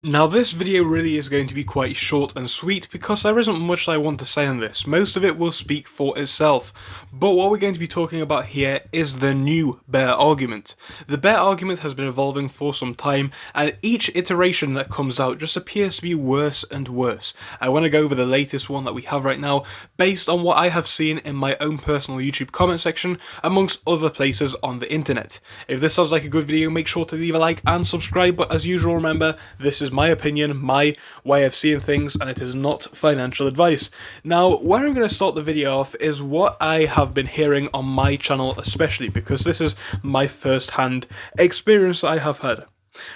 Now this video really is going to be quite short and sweet because there isn't much I want to say on this. Most of it will speak for itself. But what we're going to be talking about here is the new bear argument. The bear argument has been evolving for some time, and each iteration that comes out just appears to be worse and worse. I want to go over the latest one that we have right now based on what I have seen in my own personal YouTube comment section amongst other places on the internet. If this sounds like a good video, make sure to leave a like and subscribe, but as usual remember, this is my opinion, my way of seeing things, and it is not financial advice. Now, where I'm going to start the video off is what I have been hearing on my channel especially, because this is my first-hand experience that I have had.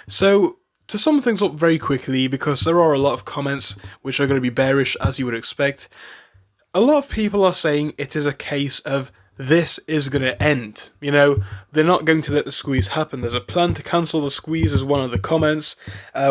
So, to sum things up very quickly, because there are a lot of comments which are going to be bearish as you would expect, a lot of people are saying it is a case of this is going to end. You know, they're not going to let the squeeze happen. There's a plan to cancel the squeeze as one of the comments.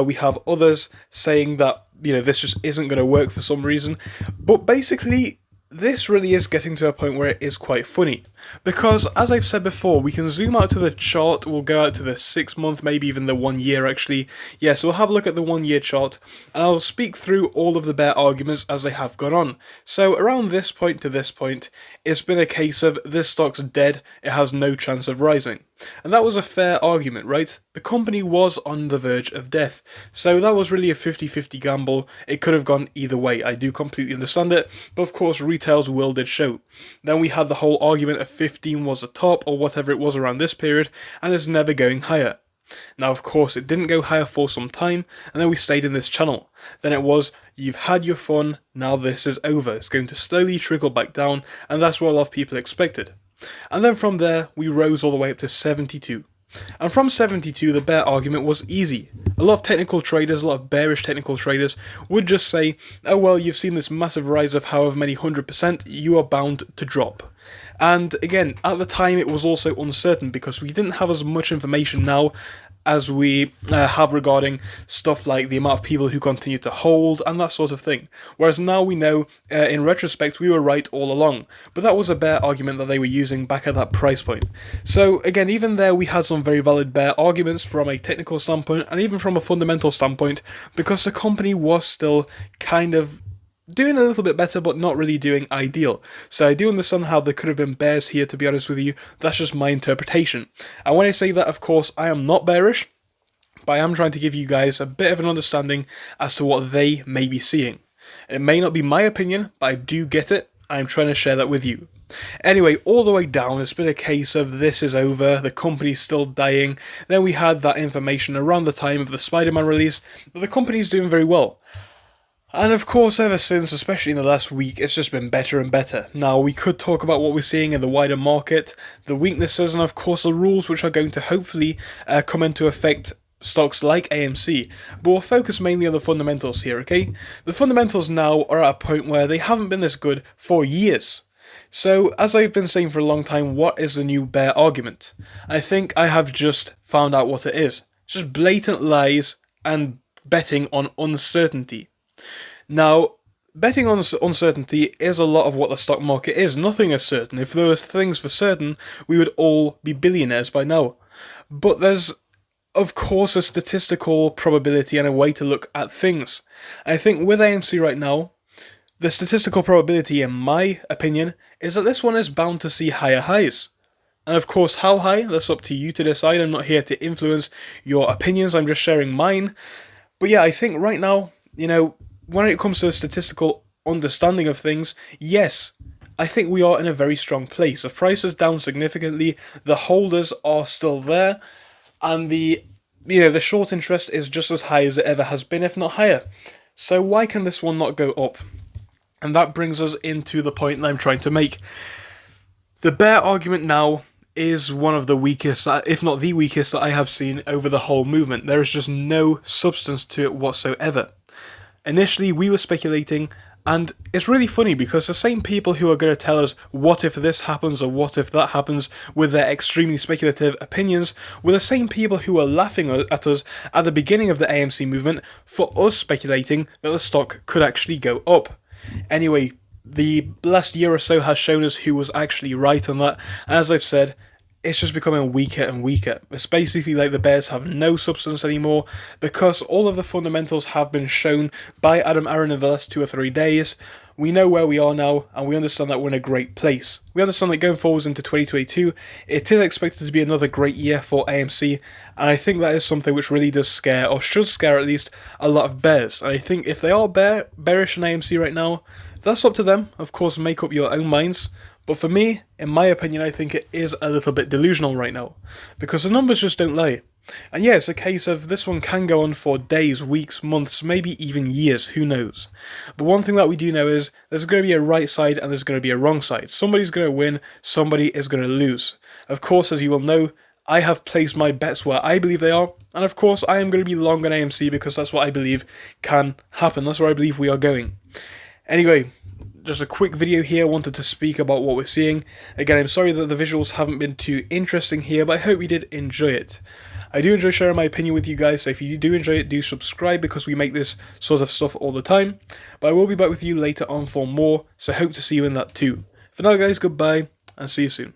We have others saying that, you know, this just isn't going to work for some reason. But basically, this really is getting to a point where it is quite funny. Because, as I've said before, we can zoom out to the chart, we'll go out to the 6 month, maybe even the 1 year actually. Yeah, so we'll have a look at the 1 year chart, and I'll speak through all of the bear arguments as they have gone on. So around this point to this point, it's been a case of this stock's dead, it has no chance of rising. And that was a fair argument, right? The company was on the verge of death, so that was really a 50-50 gamble. It could have gone either way, I do completely understand it, but of course retail's will did show. Then we had the whole argument of 15 was the top, or whatever it was around this period, and it's never going higher. Now of course it didn't go higher for some time, and then we stayed in this channel. Then it was, you've had your fun, now this is over. It's going to slowly trickle back down, and that's what a lot of people expected. And then from there, we rose all the way up to 72. And from 72, the bear argument was easy. A lot of technical traders, a lot of bearish technical traders, would just say, oh well, you've seen this massive rise of however many 100%, you are bound to drop. And again, at the time it was also uncertain because we didn't have as much information now as we have regarding stuff like the amount of people who continue to hold and that sort of thing. Whereas now we know, in retrospect, we were right all along. But that was a bear argument that they were using back at that price point. So again, even there we had some very valid bear arguments from a technical standpoint and even from a fundamental standpoint, because the company was still kind of doing a little bit better, but not really doing ideal. So I do understand how there could have been bears here, to be honest with you. That's just my interpretation. And when I say that, of course, I am not bearish, but I am trying to give you guys a bit of an understanding as to what they may be seeing. It may not be my opinion, but I do get it. I'm trying to share that with you. Anyway, all the way down, it's been a case of this is over, the company's still dying. Then we had that information around the time of the Spider-Man release that the company's doing very well. And of course, ever since, especially in the last week, it's just been better and better. Now, we could talk about what we're seeing in the wider market, the weaknesses, and of course the rules which are going to hopefully come into effect stocks like AMC, but we'll focus mainly on the fundamentals here, okay? The fundamentals now are at a point where they haven't been this good for years. So, as I've been saying for a long time, what is the new bear argument? I think I have just found out what it is. It's just blatant lies and betting on uncertainty. Now, betting on uncertainty is a lot of what the stock market is. Nothing is certain. If there were things for certain, we would all be billionaires by now. But there's, of course, a statistical probability and a way to look at things. I think with AMC right now, the statistical probability, in my opinion, is that this one is bound to see higher highs. And of course, how high? That's up to you to decide. I'm not here to influence your opinions. I'm just sharing mine. But yeah, I think right now, you know, when it comes to a statistical understanding of things, yes, I think we are in a very strong place. The price is down significantly, the holders are still there, and the short interest is just as high as it ever has been, if not higher. So why can this one not go up? And that brings us into the point that I'm trying to make. The bear argument now is one of the weakest, if not the weakest, that I have seen over the whole movement. There is just no substance to it whatsoever. Initially, we were speculating, and it's really funny because the same people who are going to tell us what if this happens or what if that happens with their extremely speculative opinions were the same people who were laughing at us at the beginning of the AMC movement for us speculating that the stock could actually go up. Anyway, the last year or so has shown us who was actually right on that. As I've said, it's just becoming weaker and weaker. It's basically like the Bears have no substance anymore because all of the fundamentals have been shown by Adam Aaron in the last 2 or 3 days. We know where we are now, and we understand that we're in a great place. We understand that going forwards into 2022, it is expected to be another great year for AMC, and I think that is something which really does scare, or should scare at least, a lot of Bears. And I think if they are bearish in AMC right now, that's up to them. Of course, make up your own minds. But for me, in my opinion, I think it is a little bit delusional right now, because the numbers just don't lie. And yeah, it's a case of this one can go on for days, weeks, months, maybe even years, who knows. But one thing that we do know is there's going to be a right side and there's going to be a wrong side. Somebody's going to win, somebody is going to lose. Of course, as you will know, I have placed my bets where I believe they are, and of course I am going to be long on AMC because that's what I believe can happen, that's where I believe we are going. Anyway, just a quick video here, I wanted to speak about what we're seeing. Again, I'm sorry that the visuals haven't been too interesting here, but I hope you did enjoy it. I do enjoy sharing my opinion with you guys, so if you do enjoy it, do subscribe because we make this sort of stuff all the time. But I will be back with you later on for more, so hope to see you in that too. For now guys, goodbye, and see you soon.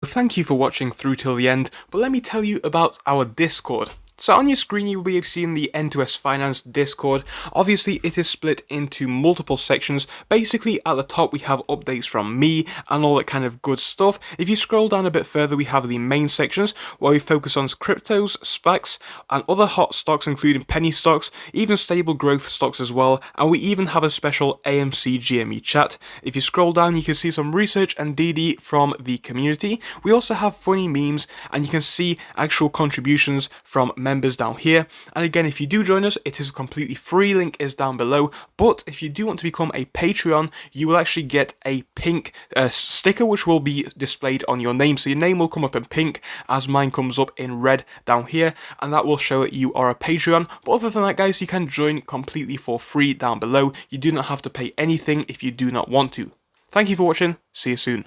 Thank you for watching through till the end, but let me tell you about our Discord. So on your screen you will be seeing the N2S Finance Discord. Obviously it is split into multiple sections. Basically at the top we have updates from me and all that kind of good stuff. If you scroll down a bit further we have the main sections where we focus on cryptos, SPACs and other hot stocks including penny stocks, even stable growth stocks as well, and we even have a special AMC GME chat. If you scroll down you can see some research and DD from the community. We also have funny memes and you can see actual contributions from members down here. And again, if you do join us, it is completely free, link is down below. But if you do want to become a Patreon, you will actually get a pink sticker which will be displayed on your name. So your name will come up in pink as mine comes up in red down here, and that will show that you are a Patreon. But other than that guys, you can join completely for free down below. You do not have to pay anything if you do not want to. Thank you for watching, see you soon.